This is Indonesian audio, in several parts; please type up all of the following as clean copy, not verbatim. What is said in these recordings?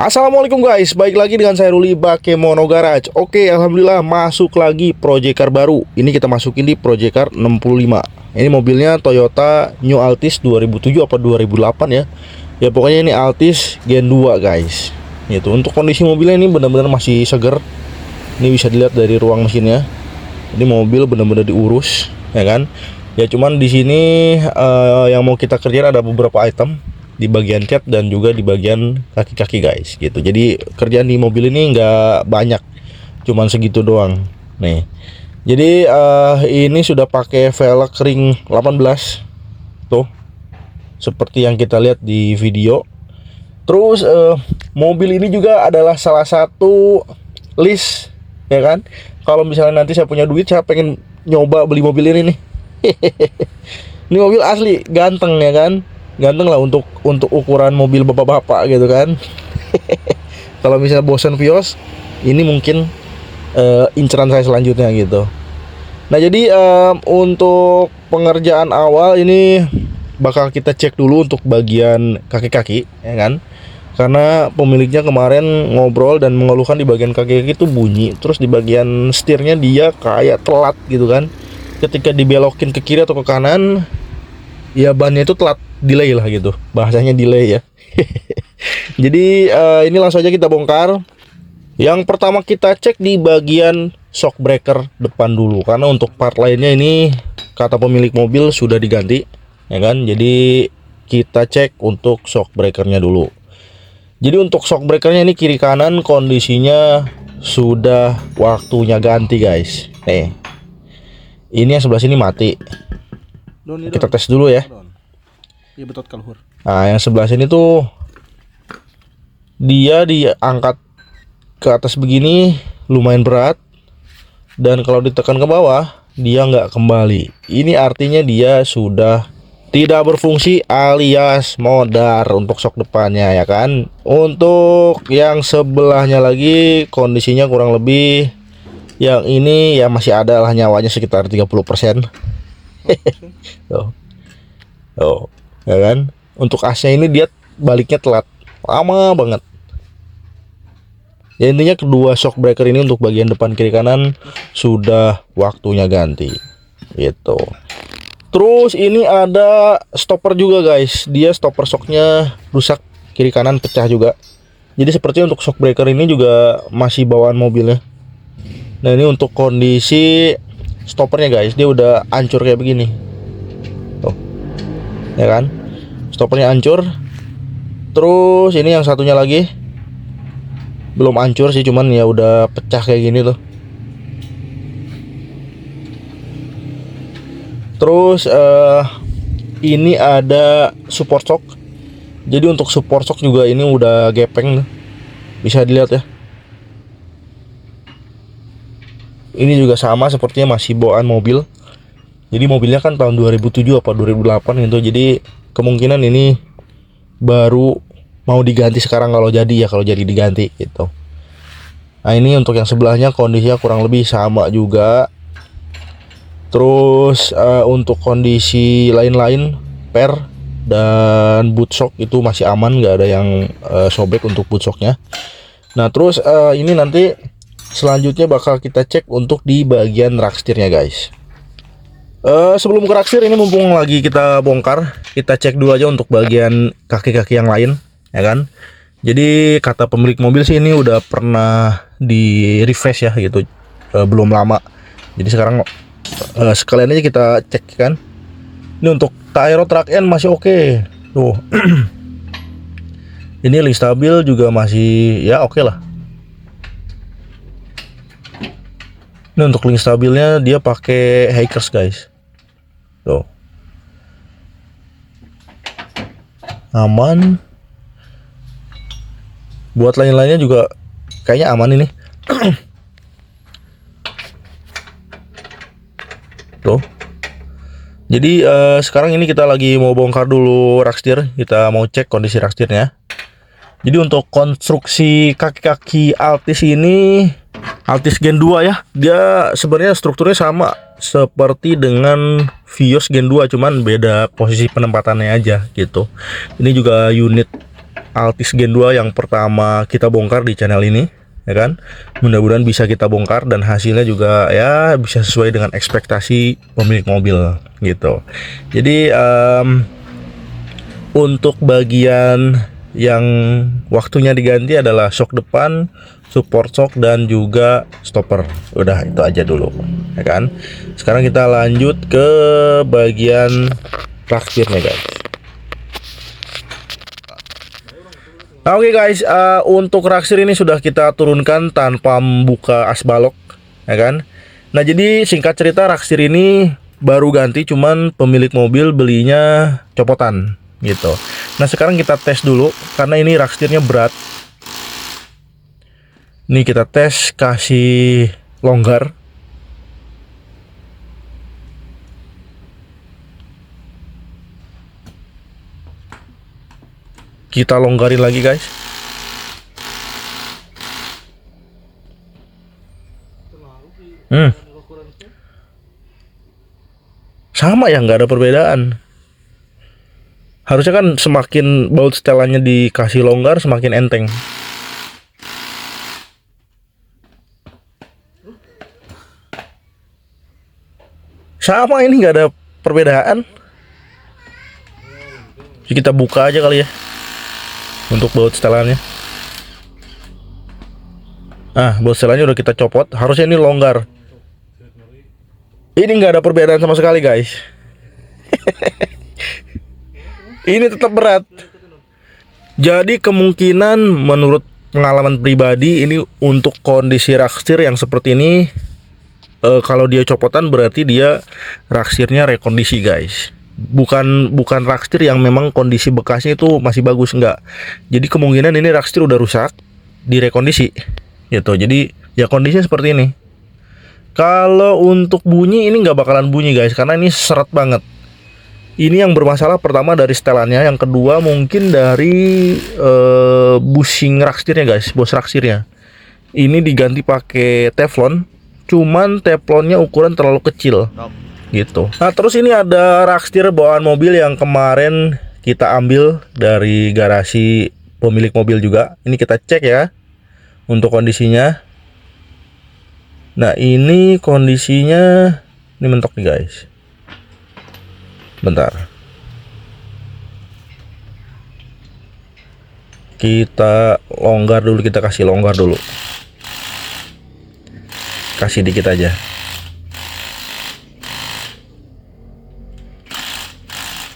Assalamualaikum guys, baik lagi dengan saya Ruli Bakemono Garage. Oke, alhamdulillah masuk lagi project car baru. Ini kita masukin di project car 65. Ini mobilnya Toyota New Altis 2007 apa 2008 ya. Ya pokoknya ini Altis Gen 2 guys. Gitu. Untuk kondisi mobilnya ini benar-benar masih seger. Ini bisa dilihat dari ruang mesinnya. Ini mobil benar-benar diurus, ya kan? Ya cuman di sini yang mau kita kerjain ada beberapa item di bagian cat dan juga di bagian kaki-kaki guys gitu. Jadi kerjaan di mobil ini nggak banyak, cuman segitu doang nih. Jadi ini sudah pakai velg ring 18 tuh seperti yang kita lihat di video. Terus mobil ini juga adalah salah satu list, ya kan? Kalau misalnya nanti saya punya duit, saya pengen nyoba beli mobil ini nih. Ini mobil asli ganteng, ya kan? Ganteng lah untuk ukuran mobil bapak-bapak gitu kan. Kalau misalnya bosan Vios, ini mungkin inceran saya selanjutnya gitu. Nah jadi untuk pengerjaan awal ini bakal kita cek dulu untuk bagian kaki-kaki, ya kan? Karena pemiliknya kemarin ngobrol dan mengeluhkan di bagian kaki-kaki itu bunyi, terus di bagian setirnya dia kayak telat gitu kan. Ketika dibelokin ke kiri atau ke kanan, ya bannya itu telat, delay lah gitu, bahasanya delay ya. Jadi ini langsung aja kita bongkar. Yang pertama kita cek di bagian shock breaker depan dulu, karena untuk part lainnya ini kata pemilik mobil sudah diganti, ya kan. Jadi kita cek untuk shock breakernya dulu. Jadi untuk shock breakernya ini kiri kanan kondisinya sudah waktunya ganti guys. Nih, ini yang sebelah sini mati. Kita tes dulu ya. Iya betul kalhur. Nah yang sebelah sini tuh dia diangkat ke atas begini lumayan berat, dan kalau ditekan ke bawah dia nggak kembali. Ini artinya dia sudah tidak berfungsi alias modar untuk shock depannya, ya kan. Untuk yang sebelahnya lagi kondisinya kurang lebih, yang ini ya masih ada lah nyawanya sekitar 30%. Tuh, ya kan. Untuk AC ini dia baliknya telat, lama banget. Ya intinya kedua shock breaker ini untuk bagian depan kiri kanan sudah waktunya ganti gitu. Terus ini ada stopper juga guys. Dia stopper shocknya rusak, kiri kanan pecah juga. Jadi sepertinya untuk shock breaker ini juga masih bawaan mobilnya. Nah ini untuk kondisi stoppernya guys, dia udah hancur kayak begini. Tuh, ya kan, stoppernya hancur. Terus ini yang satunya lagi belum hancur sih, cuman ya udah pecah kayak gini tuh. Terus ini ada support shock. Jadi untuk support shock juga ini udah gepeng, bisa dilihat ya. Ini juga sama, sepertinya masih bawaan mobil. Jadi mobilnya kan tahun 2007 apa 2008 gitu. Jadi kemungkinan ini baru mau diganti sekarang kalau jadi diganti gitu. Nah ini untuk yang sebelahnya kondisinya kurang lebih sama juga. Terus untuk kondisi lain-lain, per dan boot shock itu masih aman, nggak ada yang sobek untuk boot shocknya. Nah terus ini nanti selanjutnya bakal kita cek untuk di bagian rak setirnya guys. Sebelum ke rak setir ini mumpung lagi kita bongkar, kita cek dulu aja untuk bagian kaki-kaki yang lain, ya kan. Jadi kata pemilik mobil sih ini udah pernah di refresh ya gitu, belum lama. Jadi sekarang sekalian aja kita cek kan. Ini untuk Tyro track N masih oke. Tuh. Ini link stabil juga masih ya oke lah. Ini untuk link stabilnya dia pakai Hikers guys. Tuh. Aman. Buat lain-lainnya juga kayaknya aman ini. Tuh. Jadi sekarang ini kita lagi mau bongkar dulu rak setir. Kita mau cek kondisi rak setirnya. Jadi untuk konstruksi kaki-kaki Altis ini, Altis Gen 2 ya, dia sebenarnya strukturnya sama seperti dengan Vios Gen 2, cuman beda posisi penempatannya aja gitu. Ini juga unit Altis Gen 2 yang pertama kita bongkar di channel ini, ya kan? Mudah-mudahan bisa kita bongkar dan hasilnya juga ya bisa sesuai dengan ekspektasi pemilik mobil gitu. Jadi untuk bagian yang waktunya diganti adalah shock depan, support shock, dan juga stopper. Udah itu aja dulu, ya kan? Sekarang kita lanjut ke bagian raktirnya, guys. Nah, oke guys, untuk raksir ini sudah kita turunkan tanpa membuka asbalok, ya kan? Nah, jadi singkat cerita raksir ini baru ganti, cuman pemilik mobil belinya copotan gitu. Nah, sekarang kita tes dulu karena ini raksirnya berat. Nih kita tes kasih longgar. Kita longgarin lagi, guys. Sama ya, nggak ada perbedaan. Harusnya kan semakin baut setelannya dikasih longgar semakin enteng. Sama, ini nggak ada perbedaan. Jadi kita buka aja kali ya untuk baut setelannya. Baut setelannya udah kita copot, harusnya ini longgar. Ini nggak ada perbedaan sama sekali, guys. Ini tetap berat. Jadi kemungkinan menurut pengalaman pribadi ini untuk kondisi raksir yang seperti ini, kalau dia copotan berarti dia raksirnya rekondisi, guys. Bukan raksir yang memang kondisi bekasnya itu masih bagus, enggak. Jadi kemungkinan ini raksir udah rusak, direkondisi gitu. Jadi ya kondisinya seperti ini. Kalau untuk bunyi ini nggak bakalan bunyi, guys, karena ini seret banget. Ini yang bermasalah pertama dari setelannya, yang kedua mungkin dari bushing raksirnya, guys, bos raksirnya. Ini diganti pakai teflon, cuman teflonnya ukuran terlalu kecil gitu. Nah, terus ini ada raksir bawaan mobil yang kemarin kita ambil dari garasi pemilik mobil juga. Ini kita cek ya untuk kondisinya. Nah, ini kondisinya ini mentok nih, guys. Bentar. Kita longgar dulu, kita kasih longgar dulu. Kasih dikit aja.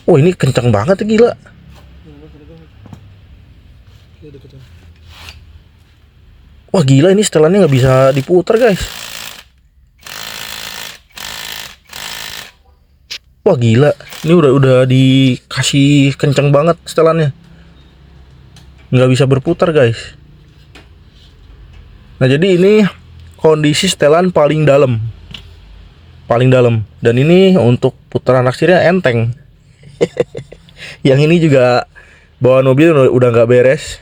Oh, ini kencang banget, gila. Wah, gila, ini setelannya nggak bisa diputar, guys. Wah, gila. Ini udah dikasih kencang banget setelannya. Nggak bisa berputar, guys. Nah, jadi ini kondisi setelan paling dalam. Paling dalam. Dan ini untuk putaran raksirnya enteng. Yang ini juga bawaan mobil udah nggak beres.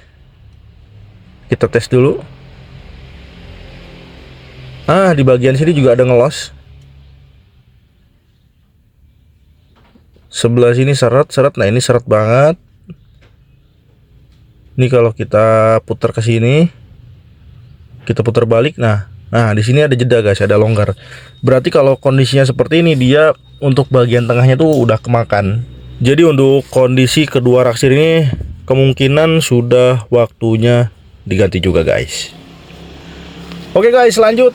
Kita tes dulu. Di bagian sini juga ada ngelos. Sebelah sini seret. Nah, ini seret banget. Ini kalau kita putar ke sini, kita putar balik. Nah, di sini ada jeda, guys, ada longgar. Berarti kalau kondisinya seperti ini, dia untuk bagian tengahnya tuh udah kemakan. Jadi untuk kondisi kedua raksir ini kemungkinan sudah waktunya diganti juga, guys. Oke, guys, lanjut.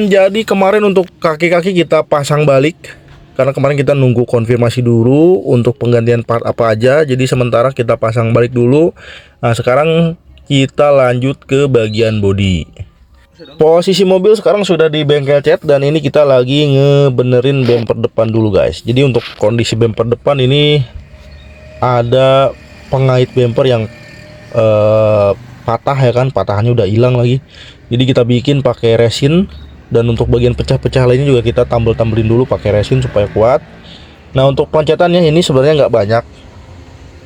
Jadi kemarin untuk kaki-kaki kita pasang balik, karena kemarin kita nunggu konfirmasi dulu untuk penggantian part apa aja. Jadi sementara kita pasang balik dulu. Nah, sekarang kita lanjut ke bagian bodi. Posisi mobil sekarang sudah di bengkel cat, dan ini kita lagi ngebenerin bumper depan dulu, guys. Jadi untuk kondisi bumper depan ini ada pengait bumper yang patah, ya kan, patahannya udah hilang lagi. Jadi kita bikin pakai resin, dan untuk bagian pecah-pecah lainnya juga kita tambel-tambelin dulu pakai resin supaya kuat. Nah, untuk pencetannya ini sebenarnya nggak banyak,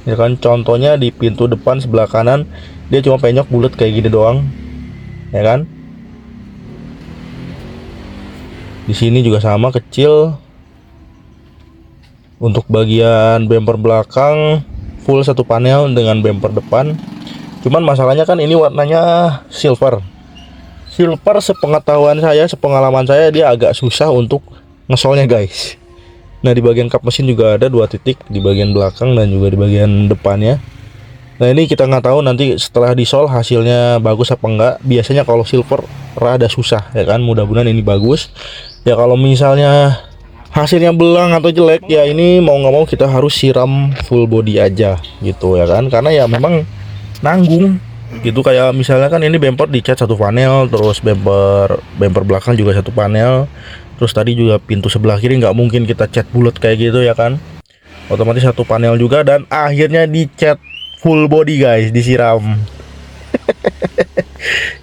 ya kan. Contohnya di pintu depan sebelah kanan dia cuma penyok bulat kayak gini doang, ya kan. Di sini juga sama, kecil. Untuk bagian bumper belakang full satu panel dengan bumper depan. Cuman masalahnya kan ini warnanya silver. Silver sepengetahuan saya, sepengalaman saya, dia agak susah untuk ngesolnya guys. Nah di bagian kap mesin juga ada 2 titik di bagian belakang dan juga di bagian depannya. Nah ini kita nggak tahu nanti setelah disol hasilnya bagus apa enggak. Biasanya kalau silver rada susah ya kan. Mudah-mudahan ini bagus. Ya kalau misalnya hasilnya belang atau jelek ya ini mau nggak mau kita harus siram full body aja gitu ya kan. Karena ya memang nanggung gitu. Kayak misalnya kan ini bumper dicat 1 panel, terus bumper belakang juga 1 panel, terus tadi juga pintu sebelah kiri nggak mungkin kita cat bulat kayak gitu ya kan, otomatis 1 panel juga, dan akhirnya dicat full body guys, disiram.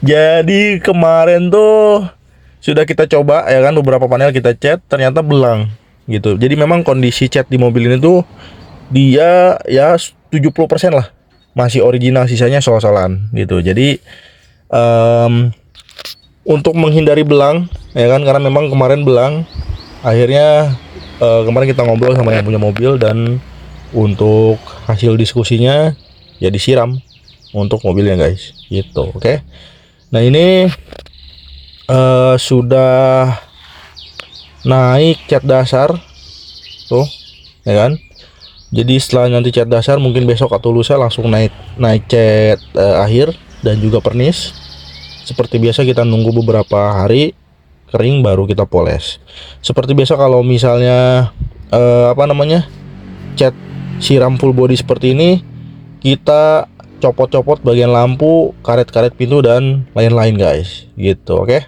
Jadi kemarin tuh sudah kita coba ya kan, beberapa panel kita cat, ternyata belang gitu. Jadi memang kondisi cat di mobil ini tuh dia ya 70% lah masih original, sisanya sol-solan gitu. Jadi untuk menghindari belang ya kan, karena memang kemarin belang, akhirnya kemarin kita ngobrol sama yang punya mobil, dan untuk hasil diskusinya ya disiram untuk mobilnya guys gitu. Oke. Nah ini sudah naik cat dasar tuh ya kan. Jadi setelah nanti cat dasar, mungkin besok atau lusa langsung naik cat akhir dan juga pernis. Seperti biasa kita nunggu beberapa hari kering baru kita poles. Seperti biasa kalau misalnya cat siram full body seperti ini, kita copot-copot bagian lampu, karet-karet pintu dan lain-lain guys gitu. Oke.